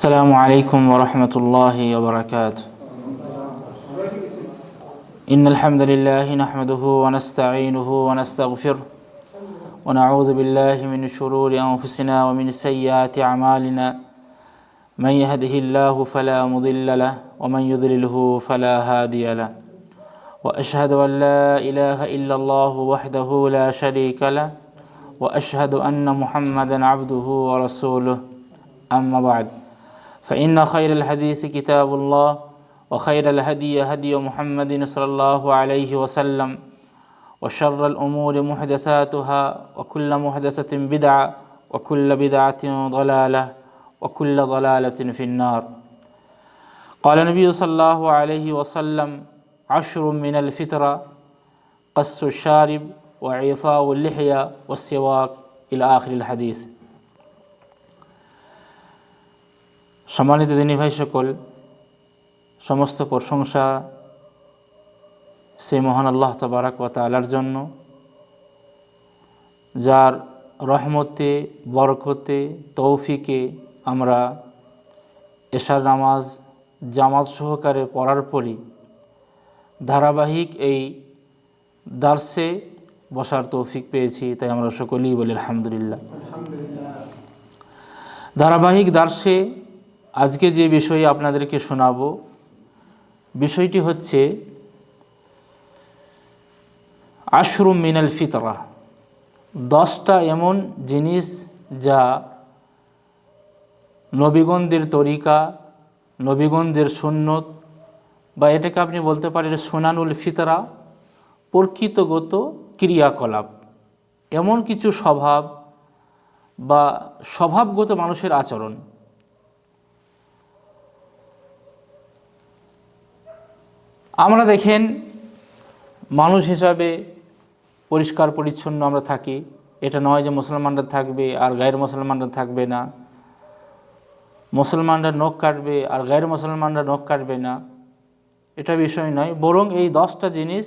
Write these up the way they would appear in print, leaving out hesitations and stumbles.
السلام عليكم ورحمة الله وبركاته. إن الحمد لله نحمده ونستعينه ونستغفره ونعوذ بالله من شرور أنفسنا ومن سيئات أعمالنا. من يهده الله فلا مضل له ومن يضلله فلا هادي له. وأشهد أن لا إله إلا الله وحده لا شريك له وأشهد أن محمدا عبده ورسوله. أما بعد، فإن خير الحديث كتاب الله وخير الهدي هدي محمد صلى الله عليه وسلم وشر الأمور محدثاتها وكل محدثة بدعة وكل بدعة ضلالة وكل ضلالة في النار. قال النبي صلى الله عليه وسلم: 10 من الفطرة قص الشارب وإعفاء اللحية والسواك إلى آخر الحديث. সম্মানিত দিনী ভাই সকল, সমস্ত প্রশংসা সেই মহান আল্লাহ তাবারাক ওয়া তাআলার জন্য, যার রহমতে, বরকতে, তৌফিকে আমরা এশার নামাজ জামাত সহকারে পড়ার পরই ধারাবাহিক এই দার্সে বসার তৌফিক পেয়েছি। তাই আমরা সকলেই বলি আলহামদুলিল্লাহ। ধারাবাহিক দার্সে আজকে যে বিষয়ে আপনাদেরকে শোনাবো, বিষয়টি হচ্ছে 10 মিনাল ফিতরা, 10টা এমন জিনিস যা নবীগণদের তরিকা, নবীগণদের সুন্নত, বা এটাকে আপনি বলতে পারেন সুনানুল ফিতরা, প্রকৃতগত ক্রিয়াকলাপ, এমন কিছু স্বভাব বা স্বভাবগত মানুষের আচরণ। আমরা দেখেন, মানুষ হিসাবে পরিষ্কার পরিচ্ছন্ন আমরা থাকি। এটা নয় যে মুসলমানরা থাকবে আর গায়ের মুসলমানরা থাকবে না, মুসলমানরা নখ কাটবে আর গায়ের মুসলমানরা নখ কাটবে না, এটা বিষয় নয়। বরং এই 10টা জিনিস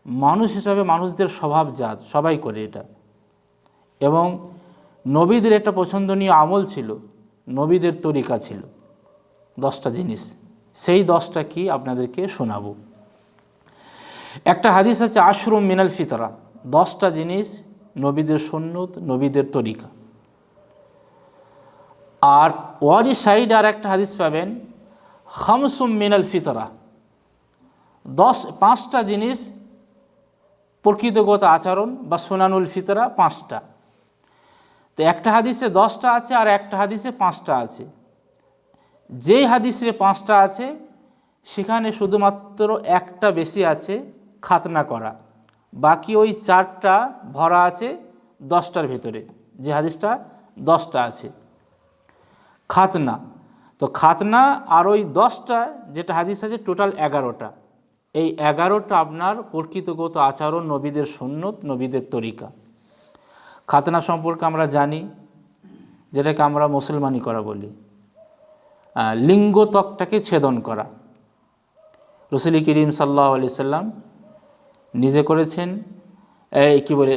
মানুষ হিসাবে মানুষদের স্বভাবজাত, সবাই করে এটা। এবং নবীদের একটা পছন্দনীয় আমল ছিল, নবীদের তরিকা ছিল। 10টা জিনিস, সেই 10টা কি আপনাদেরকে শোনাবো। একটা হাদিস আছে 10 মিনাল ফিতরা, 10টা জিনিস নবীদের সুন্নত, নবীদের তরিকা। আর ওয়ারি সাইড আর একটা হাদিস পাবেন 5 মিনাল ফিতরা, 5টা জিনিস প্রকৃতগত আচরণ বা সুনানুল ফিতরা 5টা। তো একটা হাদিসে 10টা আছে আর একটা হাদিসে 5টা আছে। যেই হাদিসে 5টা আছে সেখানে শুধুমাত্র একটা বেশি আছে, খাতনা করা। বাকি ওই 4টা ভরা আছে 10টার ভিতরে। যে হাদিসটা 10টা আছে খাতনা, তো খাতনা আর ওই 10টা যেটা হাদিস আছে টোটাল 11টা। এই 11টা আপনার প্রকৃতগত আচরণ, নবীদের সুন্নত, নবীদের তরিকা। খাতনা সম্পর্কে আমরা জানি, যেটাকে আমরা মুসলমানি করা বলি, লিঙ্গ ত্বকটাকে ছেদন করা। রাসূল করিম সাল্লাল্লাহু আলাইহি সাল্লাম নিজে করেছেন, কি বলে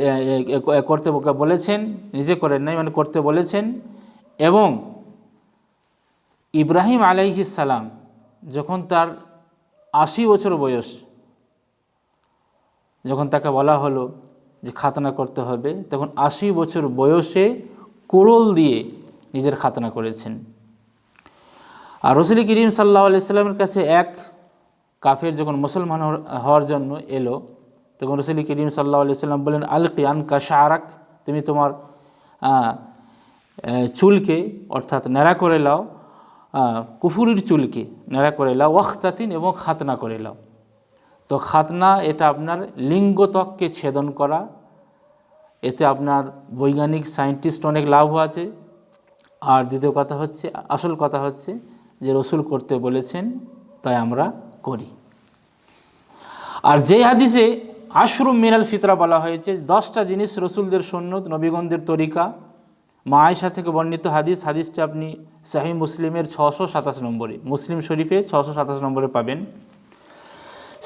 করতে বলেছেন, নিজে করেন নাই, মানে করতে বলেছেন। এবং ইব্রাহিম আলাইহিস সালাম যখন তার 80 বছর বয়স, যখন তাকে বলা হলো যে খাতনা করতে হবে, তখন 80 বছর বয়সে কোড়ল দিয়ে নিজের খাতনা করেছেন। আর রাসূল করিম সাল্লাল্লাহু আলাইহি সাল্লামের কাছে এক কাফের যখন মুসলমান হওয়ার জন্য এলো, তখন রাসূল করিম সাল্লাল্লাহু আলাইহি সাল্লাম বললেন, আলকি আনকা শাআরাক, তুমি তোমার চুলকে অর্থাৎ ন্যাড়া করে লাও, কুফুরির চুলকে ন্যাড়া করে লাও, ওয়াখতাতিন, এবং খাতনা করে লাও। তো খাতনা এটা আপনার লিঙ্গ ত্বককে ছেদন করা। এতে আপনার বৈজ্ঞানিক সায়েন্টিস্ট অনেক লাভ আছে। আর দ্বিতীয় কথা হচ্ছে, আসল কথা হচ্ছে যে রসুল করতে বলেছেন, তাই আমরা করি। আর যেই হাদিসে 10 মিনাল ফিতরা বলা হয়েছে, 10টা জিনিস রসুলদের সুন্নত, নবীগণদের তরিকা, মা আয়েশা থেকে বর্ণিত হাদিস। হাদিসটা আপনি সহিহ মুসলিমের 627 নম্বরে, মুসলিম শরীফে 627 নম্বরে পাবেন।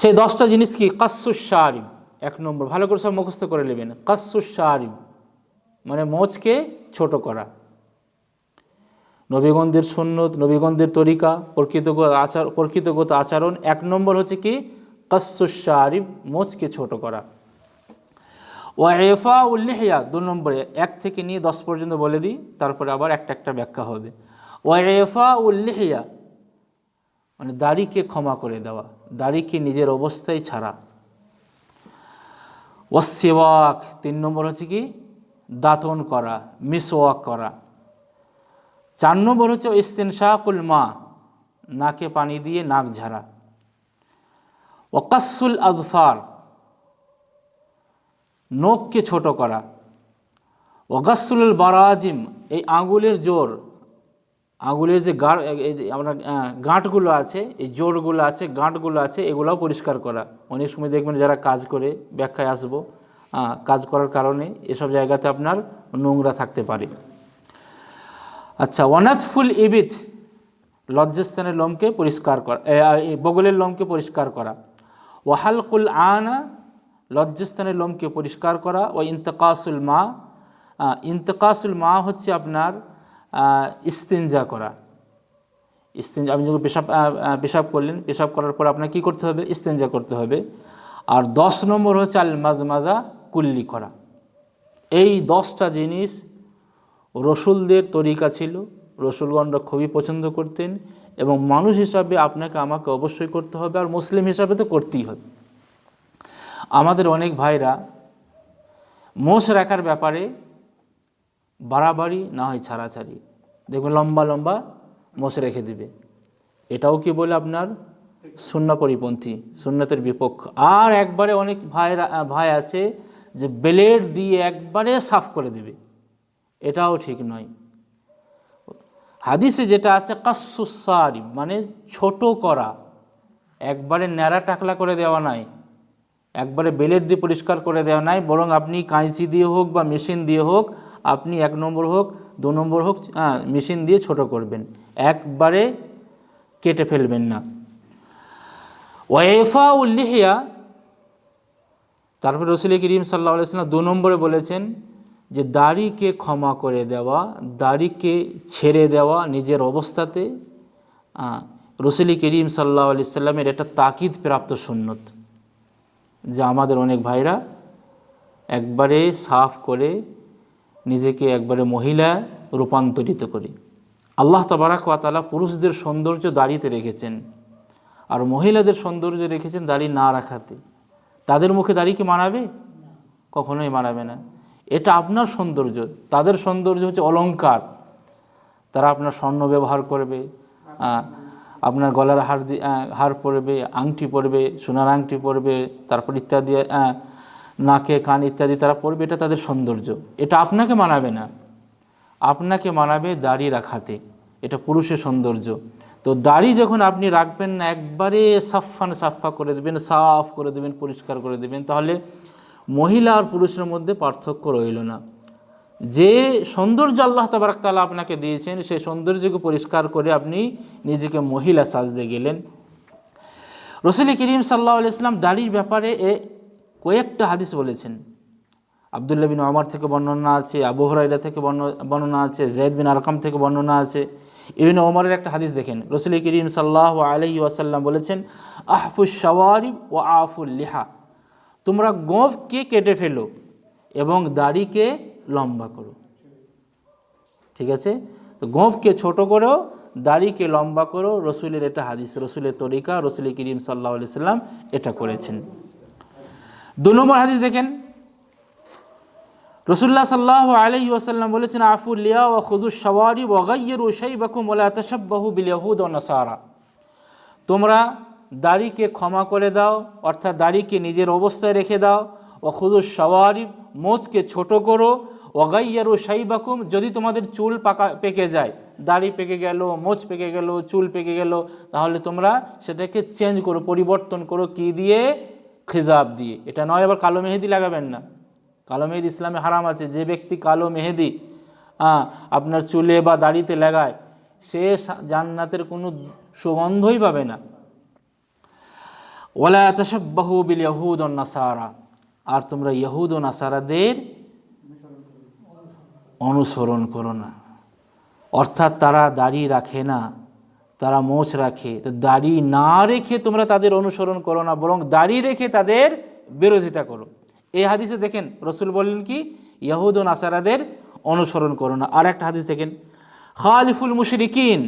সেই 10টা জিনিস কি? কাসসুশ শারিব, 1 নম্বর, ভালো করে সব মুখস্থ করে নেবেন। কাসসুশ শারিব মানে মোচকে ছোট করা। নবীগণদের সুন্নত, নবীগণদের তরিকা, প্রকৃতিগত আচরণ। 1 নম্বর হচ্ছে কি কাসসুশ শারিব, মোচকে ছোট করা। ওয়া ইফাউল লিহইয়া 2 নম্বরে, 1 থেকে নিয়ে 10 পর্যন্ত বলে দিই, তারপরে আবার একটা ব্যাখ্যা হবে। ওয়া ইফাউল লিহইয়া মানে দাড়িকে ক্ষমা করে দেওয়া, দাড়িকে নিজের অবস্থায় ছাড়া। ওয়াস সিওয়াক 3 নম্বর হচ্ছে কি দাঁতন করা, মিসওয়াক করা। 4 নম্বর হচ্ছে ইস্তিনশাকুল মা, নাকে পানি দিয়ে নাক ঝাড়া। ওয়াকাসুল আযফার, নখকে ছোট করা। ওয়াগাসুল বারাজিম, এই আঙুলের জোর, আঙুলের যে আমরা গাঁটগুলো আছে, এই জোরগুলো আছে, গাঁটগুলো আছে, এগুলোও পরিষ্কার করা। অনেক সময় দেখবেন যারা কাজ করে, ব্যাখ্যায় আসবো, কাজ করার কারণে এসব জায়গাতে আপনার নোংরা থাকতে পারে। আচ্ছা, ওয়ানাতফুল ইবিত, লজ্জাস্থানের লোমকে পরিষ্কার করা, বগলের লোমকে পরিষ্কার করা। ওয়াহালকুল আনা, লজ্জাস্থানের লোমকে পরিষ্কার করা। ও ইন্তেকাসুল মা, ইন্তেকাসুল মা হচ্ছে আপনার ইস্তিনজা করা। আপনি যখন পেশাব করলেন, পেশাব করার পর আপনার কী করতে হবে? ইস্তিনজা করতে হবে। আর 10 নম্বর হচ্ছে আল মাজমাজা, কুল্লি করা। এই 10টা জিনিস রসুলদের তরিকা ছিল, রসুলগণরা খুবই পছন্দ করতেন, এবং মানুষ হিসাবে আপনাকে আমাকে অবশ্যই করতে হবে, আর মুসলিম হিসাবে তো করতেই হবে। আমাদের অনেক ভাইরা মোষ রাখার ব্যাপারে বাড়াবাড়ি না হয় ছাড়াছাড়ি, দেখবেন লম্বা লম্বা মোষ রেখে দিবে। এটাও কি বলে আপনার সুন্নাহ পরিপন্থী, সুন্নতের বিপক্ষ। আর একবারে অনেক ভাই আছে যে ব্লেড দিয়ে একবারে সাফ করে দিবে, এটাও ঠিক নয়। হাদিসে যেটা আছে কাসসুস সারিব মানে ছোট করা, একবারে ন্যাড়া টাকলা করে দেওয়া নাই, একবারে ব্লেড দিয়ে পরিষ্কার করে দেওয়া নাই, বরং আপনি কাঁচি দিয়ে হোক বা মেশিন দিয়ে হোক, আপনি 1 নম্বর হোক 2 নম্বর হোক মেশিন দিয়ে ছোট করবেন, একবারে কেটে ফেলবেন না। ওয়াইফাউল লিহিয়া, তারপর রাসূল করিম সাল্লাল্লাহু আলাইহি ওয়াসাল্লাম 2 নম্বরে বলেছেন যে দাড়িকে ক্ষমা করে দেওয়া, দাড়িকে ছেড়ে দেওয়া নিজের অবস্থাতে। রাসূল করিম সাল্লাল্লাহু আলাইহি ওয়াসাল্লামের এটা তাকিদ প্রাপ্ত সুন্নত, যা আমাদের অনেক ভাইরা একবারে সাফ করে নিজেকে একবারে মহিলা রূপান্তরিত করে। আল্লাহ তাবারাক ওয়া তাআলা পুরুষদের সৌন্দর্য দাড়িতে রেখেছেন, আর মহিলাদের সৌন্দর্য রেখেছেন দাড়ি না রাখাতে। তাদের মুখে দাড়ি কি মানাবে? কখনোই মানাবে না। এটা আপনার সৌন্দর্য, তাদের সৌন্দর্য হচ্ছে অলংকার। তারা আপনার স্বর্ণ ব্যবহার করবে, আপনার গলার হার পরবে, আংটি পরবে, সোনার আংটি পরবে, তারপর ইত্যাদি, নাকে কান ইত্যাদি তারা পরবে, এটা তাদের সৌন্দর্য। এটা আপনাকে মানাবে না, আপনাকে মানাবে দাড়ি রাখাতে, এটা পুরুষের সৌন্দর্য। তো দাড়ি যখন আপনি রাখবেন না, একবারে সাফা করে দেবেন, সাফ করে দেবেন, পরিষ্কার করে দেবেন, তাহলে মহিলা আর পুরুষের মধ্যে পার্থক্য রইল না। যে সৌন্দর্য আল্লাহ তাবারক তাআলা আপনাকে দিয়েছেন, সেই সৌন্দর্যকে পরিষ্কার করে আপনি নিজেকে মহিলা সাজতে গেলেন। রাসূল করিম সাল্লাল্লাহু আলাইহি ওয়াসাল্লাম দাড়ির ব্যাপারে কয়েকটা হাদিস বলেছেন। আব্দুল্লাহ বিন ওমর থেকে বর্ণনা আছে, আবু হুরায়রা থেকে বর্ণনা আছে, যায়েদ বিন আরকাম থেকে বর্ণনা আছে। ইবনে ওমরের একটা হাদিস দেখেন, রাসূল করিম সাল্লাল্লাহু আলাইহি ওয়াসাল্লাম বলেছেন, আহফুশ শাওয়ারিব ওয়া আফুল লিহা, তোমরা গোঁফকে কেটে ফেলো এবং দাড়িকে লম্বা করো। ঠিক আছে, তো গোঁফকে ছোট করো, দাড়িকে লম্বা করো। রসুলের এটা হাদিস, রসুলের তরিকা, রসুল করিম সাল্লাল্লাহু আলাইহি ওয়াসাল্লাম এটা করেছেন। 2 নম্বর হাদিস দেখেন, রাসূলুল্লাহ সাল্লাল্লাহু আলাইহি ওয়াসাল্লাম বলেছেন, আফুল লিয়া ওয়া খুযুশ শাওয়ারিব ওয়া গায়্যিরু শাইবাকুম ওয়া লা তাশাব্বাহু বিল ইয়াহুদ ওয়া নাসারা, তোমরা দাড়িকে ক্ষমা করে দাও, অর্থাৎ দাড়িকে নিজের অবস্থায় রেখে দাও। ওয়া খুযুশ শাওয়ারিব, মোচকে ছোট করো। ওয়া গায়্যিরু শাইবাকুম, যদি তোমাদের চুল পেকে যায়, দাড়ি পেকে গেল, মোচ পেকে গেল, চুল পেকে গেল, তাহলে তোমরা সেটাকে চেঞ্জ করো, পরিবর্তন করো। কি দিয়ে? খিজাব দিয়ে। এটা নয় আবার কালো মেহেদি লাগাবেন না, কালো মেহেদি ইসলামে হারাম আছে। যে ব্যক্তি কালো মেহেদি আপনার চুলে বা দাড়িতে লাগায়, সে জান্নাতের কোনো সুগন্ধই পাবে না। ওয়ালা তাশাব্বাহু বিল ইয়াহুদ ওয়ান নাসারা, আর তোমরা ইহুদ ও নাসারাদের অনুসরণ করো না। অর্থাৎ তারা দাড়ি রাখে না, তারা মোচ রাখে। তো দাড়ি না রেখে তোমরা তাদের অনুসরণ করো না, বরং দাড়ি রেখে তাদের বিরোধিতা করো। এই হাদিসে দেখেন রসুল বললেন কি, ইয়াহুদ ও নাসারাদের অনুসরণ করো না। আর একটা হাদিস দেখেন, খালিফুল মুশরিকিন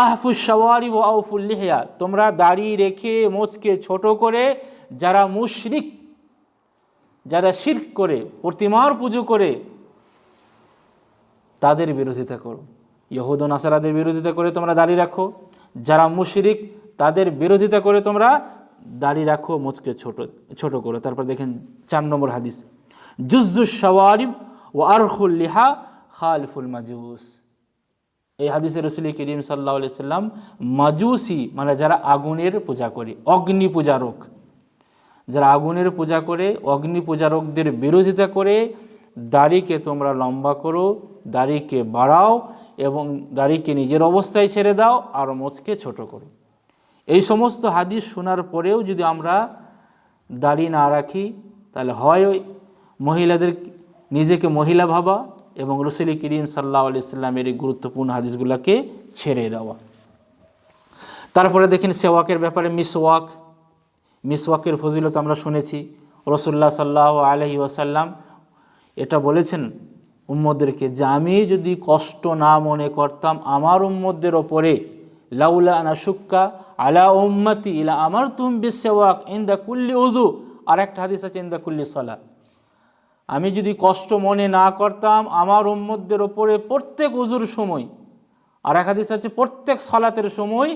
আহফুস শাওয়ারি ওয়া আউফুল লিহিয়া, তোমরা দাড়ি রেখে মোচকে ছোট করে যারা মুশরিক, যারা শিরক করে, প্রতিমার পুজো করে, তাদের বিরোধিতা করো। ইহুদ ও নাসারাদের বিরোধিতা করে তোমরা দাড়ি রাখো, যারা মুশরিক তাদের বিরোধিতা করে তোমরা দাড়ি রাখো, মোচকে ছোট করো। তারপর দেখেন 4 নম্বর হাদিস, জুজ্জুস শাওয়ারিব ওয়া আরখুল লিহা খালিফুল মাজুস। এই হাদিসে রাসূল করিম সাল্লাল্লাহু আলাইহি সাল্লাম মাজুসি মানে যারা আগুনের পূজা করে, অগ্নি পূজারক, যারা আগুনের পূজা করে, অগ্নি পূজারকদের বিরোধিতা করে দাড়িকে তোমরা লম্বা করো, দাড়িকে বাড়াও এবং দাড়িকে নিজের অবস্থায় ছেড়ে দাও, আর মোচকে ছোট করো। এই সমস্ত হাদিস শোনার পরেও যদি আমরা দাড়ি না রাখি, তাহলে হয় মহিলাদের নিজেকে মহিলা ভাবা এবং রাসূল করিম সাল্লাল্লাহু আলাইহি সাল্লামের এই গুরুত্বপূর্ণ হাদিসগুলোকে ছেড়ে দেওয়া। তারপরে দেখেন সেওয়াকের ব্যাপারে, মিসওয়াকের ফজিলত আমরা শুনেছি। রাসূলুল্লাহ সাল্লাল্লাহু আলাইহি ওয়াসাল্লাম এটা বলেছেন উম্মতদেরকে যে আমি যদি কষ্ট না মনে করতাম আমার উম্মতদের ওপরে, লাউলা আনা শুক্কা আলা উম্মতি ইলা আমারতুম বিসওয়াক ইনদা কুল্লি উযু, আর একটা হাদিস আছে ইনদা কুল্লি সালাত, আমি যদি কষ্ট মনে না করতাম আমার উম্মতদের ওপরে প্রত্যেক উযুর সময়, আর এক হাদিস আছে প্রত্যেক সালাতের সময়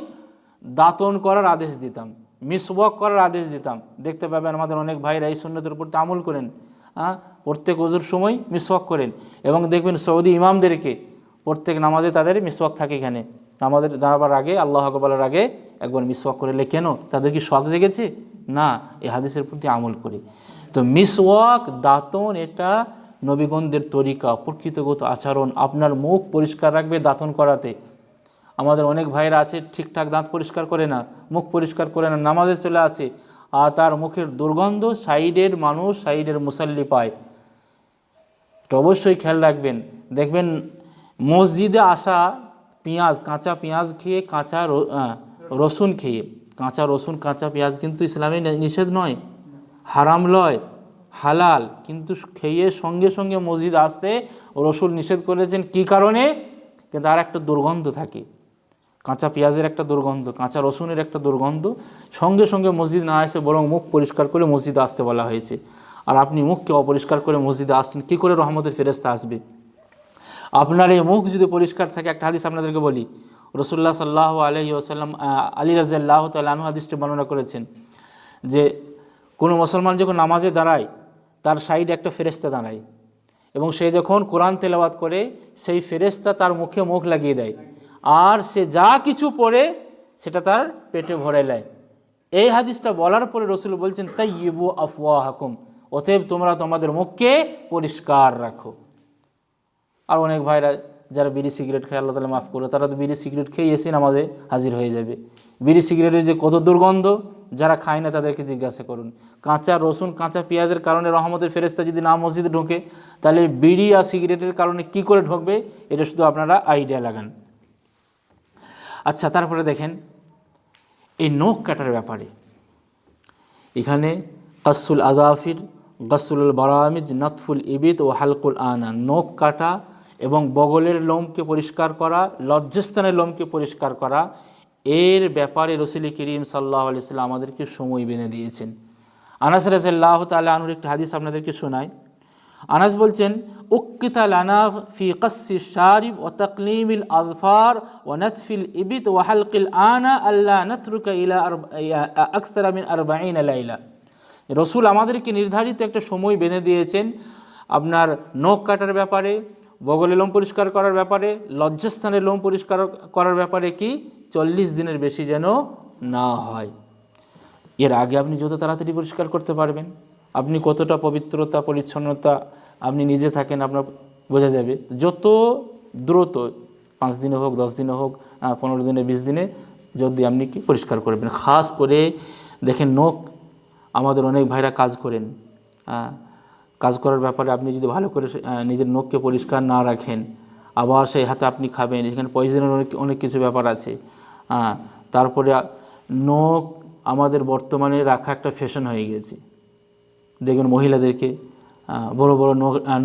দাঁতন করার আদেশ দিতাম, মিসওয়াক করার আদেশ দিতাম। দেখতে পাবেন আমাদের অনেক ভাইরা এই সুন্নতের উপর আমল করেন, প্রত্যেক ওযুর সময় মিসওয়াক করেন। এবং দেখবেন সৌদি ইমামদেরকে প্রত্যেক নামাজে তাদের মিসওয়াক থাকে, এখানে নামাজের দাঁড়াবার আগে আল্লাহু আকবার বলার আগে একবার মিসওয়াক করলে কেন? তাদের কি শখ জেগেছে? না, এই হাদিসের প্রতি আমল করি। তো মিসওয়াক, দাঁতন, এটা নবীগণদের তরিকা, প্রকৃতিগত আচরণ। আপনার মুখ পরিষ্কার রাখবে দাঁতন করাতে। আমাদের অনেক ভাইরা আছে ঠিকঠাক দাঁত পরিষ্কার করে না, মুখ পরিষ্কার করে না, নামাজে চলে আসে, আর তার মুখের দুর্গন্ধ সাইডের মানুষ, সাইডের মুসাল্লি পায়। এটা অবশ্যই খেয়াল রাখবেন। দেখবেন মসজিদে আসা পেঁয়াজ, কাঁচা পেঁয়াজ খেয়ে, কাঁচা রসুন খেয়ে, কাঁচা রসুন কাঁচা পেঁয়াজ কিন্তু ইসলামে নিষেধ নয়, হারাম লয়, হালাল, কিন্তু খেয়ে সঙ্গে সঙ্গে মসজিদ আসতে রসুল নিষেধ করেছেন। কি কারণে? কিন্তু আর একটা দুর্গন্ধ থাকে, কাঁচা পেঁয়াজের একটা দুর্গন্ধ, কাঁচা রসুনের একটা দুর্গন্ধ, সঙ্গে সঙ্গে মসজিদ না এসে বরং মুখ পরিষ্কার করে মসজিদে আসতে বলা হয়েছে। আর আপনি মুখকে অপরিষ্কার করে মসজিদে আসছেন, কী করে রহমতের ফেরেশতা আসবে? আপনার এই মুখ যদি পরিষ্কার থাকে, একটা হাদিস আপনাদেরকে বলি, রাসূলুল্লাহ সাল্লাল্লাহু আলাইহি ওয়াসাল্লাম আলী রাদিয়াল্লাহু তাআলা আনহু হাদিসটি বর্ণনা করেছেন যে কোনো মুসলমান যখন নামাজে দাঁড়ায় তার সাইডে একটা ফেরেশতা দাঁড়ায় এবং সে যখন কোরআন তেলাওয়াত করে সেই ফেরেশতা তার মুখে মুখ লাগিয়ে দেয়, আর সে যা কিছু পড়ে সেটা তার পেটে ভরে নেয়। এই হাদিসটা বলার পরে রাসূল বলছেন তাইয়িবু আফওয়াহাকুম, অতএব তোমরা তোমাদের মুখকে পরিষ্কার রাখো। আর অনেক ভাইরা যারা বিড়ি সিগারেট খায়, আল্লাহ তাআলা মাফ করো, তারা তো বিড়ি সিগারেট খেয়ে এসে নামাজে হাজির হয়ে যাবে। বিড়ি সিগারেটের যে কত দুর্গন্ধ, যারা খায় না তাদেরকে জিজ্ঞাসা করুন। কাঁচা রসুন, কাঁচা পেঁয়াজের কারণে রহমতের ফেরেশতা যদি না মসজিদে ঢোকে, তাহলে বিড়ি আর সিগারেটের কারণে কি করে ঢুকবে? এটা শুধু আপনারা আইডিয়া লাগান। আচ্ছা, তারপরে দেখেন এই নখ কাটার ব্যাপারে, এখানে কাসুল আযাফির, গাসুল বারামিজ, নাতফুল ইবিত ও হালকুল আনা, নখ কাটা এবং বগলের লোমকে পরিষ্কার করা, লজ্জাস্থানের লোমকে পরিষ্কার করা, এর ব্যাপারে রাসূল করিম সাল্লাল্লাহু আলাইহি ওয়াসাল্লাম আমাদেরকে সময় বেঁধে দিয়েছেন। আনাস রাদিয়াল্লাহু তাআলা আনহুর একটি হাদিস আপনাদেরকে শোনাই। আনাস বলছেন, উক্কিতা লানা ফি কাসসি শারিব ওয়া তাকলিমিল আযফার ওয়া নাতফিল ইবিত ওয়া হালকিল আনা আল্লা নাতরুকা ইলা আকসারা মিন 40 লাইলা। রাসূল আমাদেরকে নির্ধারিত একটা সময় বেঁধে দিয়েছেন আপনার নখ কাটার ব্যাপারে, বগলের লোম পরিষ্কার করার ব্যাপারে, লজ্জাস্থানের লোম পরিষ্কার করার ব্যাপারে, কি 40 দিনের বেশি যেন না হয়। এর আগে আপনি যত তাড়াতাড়ি পরিষ্কার করতে পারবেন, আপনি কতটা পবিত্রতা পরিচ্ছন্নতা আপনি নিজে থাকেন আপনার বোঝা যাবে। যত দ্রুত 5 দিনে হোক, 10 দিনে হোক, 15 দিনে, 20 দিনে যদি আপনি কি পরিষ্কার করবেন। খাস করে দেখেন নখ, আমাদের অনেক ভাইরা কাজ করেন, কাজ করার ব্যাপারে আপনি যদি ভালো করে নিজের নখকে পরিষ্কার না রাখেন, আবার সেই হাতে আপনি খাবেন, এখানে পয়জনের অনেক অনেক কিছু ব্যাপার আছে। তারপরে নখ আমাদের বর্তমানে রাখা একটা ফ্যাশন হয়ে গেছে। দেখবেন মহিলাদেরকে বড় বড়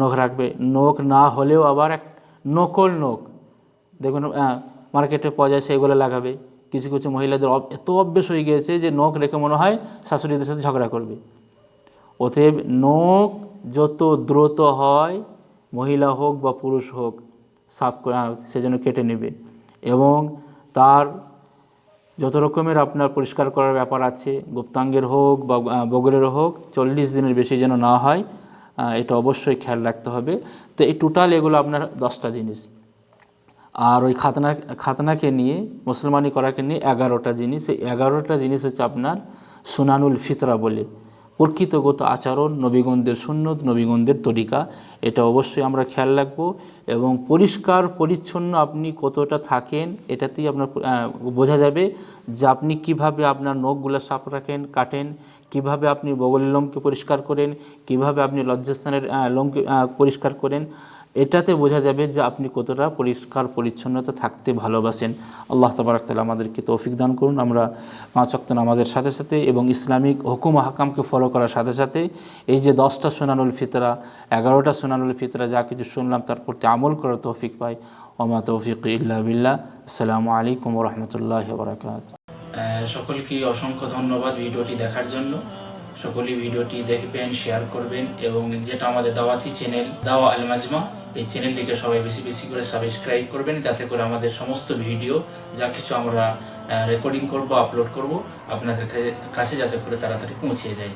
নখ রাখবে, নখ না হলেও আবার এক নকল নখ দেখবেন মার্কেটে পাওয়া যায়, সেগুলো লাগাবে। কিছু কিছু মহিলাদের এত অভ্যেস হয়ে গিয়েছে যে নখ রেখে মনে হয় শাশুড়িদের সাথে ঝগড়া করবে। অতএব নখ যত দ্রুত হয়, মহিলা হোক বা পুরুষ হোক, সাফ সেজন্য কেটে নেবে। এবং তার যত রকমের আপনার পরিষ্কার করার ব্যাপার আছে, গুপ্তাঙ্গের হোক বা বগলের হোক, 40 দিনের বেশি যেন না হয়, এটা অবশ্যই খেয়াল রাখতে হবে। তো এই টোটাল এগুলো আপনার 10টা জিনিস। আর ওই খাতনাকে নিয়ে, মুসলমানি করাকে নিয়ে 11টা জিনিস। এই 11টা জিনিস হচ্ছে আপনার সুনানুল ফিতরা বলে, প্রকৃতগত আচরণ, নবীগণদের সুন্নত, নবীগণদের তরিকা। এটা অবশ্যই আমরা খেয়াল রাখবো। এবং পরিষ্কার পরিচ্ছন্ন আপনি কতটা থাকেন, এটাতেই আপনার বোঝা যাবে যে আপনি কিভাবে আপনার নখগুলো সাফ রাখেন, কাটেন, কিভাবে আপনি বগলের লোমকে পরিষ্কার করেন, কিভাবে আপনি লজ্জাস্থানের লোমকে পরিষ্কার করেন। এটাতে বোঝা যাবে যে আপনি কতটা পরিষ্কার পরিচ্ছন্নতা থাকতে ভালোবাসেন। আল্লাহ তাবারক তাআলা আমাদেরকে তৌফিক দান করুন। আমরা 5 ওয়াক্ত নামাজের সাথে সাথে এবং ইসলামিক হুকুম হাকামকে ফলো করার সাথে সাথে এই যে 10টা সুনানুল ফিতরা, 11টা সুনানুল ফিতরা যা কিছু শুনলাম তার প্রতি আমল করার তৌফিক পাই। ওমা তৌফিক ইল্লা বিল্লাহ। আসসালামু আলাইকুম ওয়া রাহমাতুল্লাহি ওয়া বারাকাতুহু। সকলকে অসংখ্য ধন্যবাদ ভিডিওটি দেখার জন্য। সকলেই ভিডিওটি দেখবেন, শেয়ার করবেন এবং যেটা আমাদের দাওয়াতি চ্যানেল দাওয়া আল মাজমা, এই চ্যানেলটিকে সবাই বেশি বেশি করে সাবস্ক্রাইব করবেন, যাতে করে আমাদের সমস্ত ভিডিও যা কিছু আমরা রেকর্ডিং করব, আপলোড করব, আপনাদের কাছে যাতে করে তাড়াতাড়ি পৌঁছে যায়।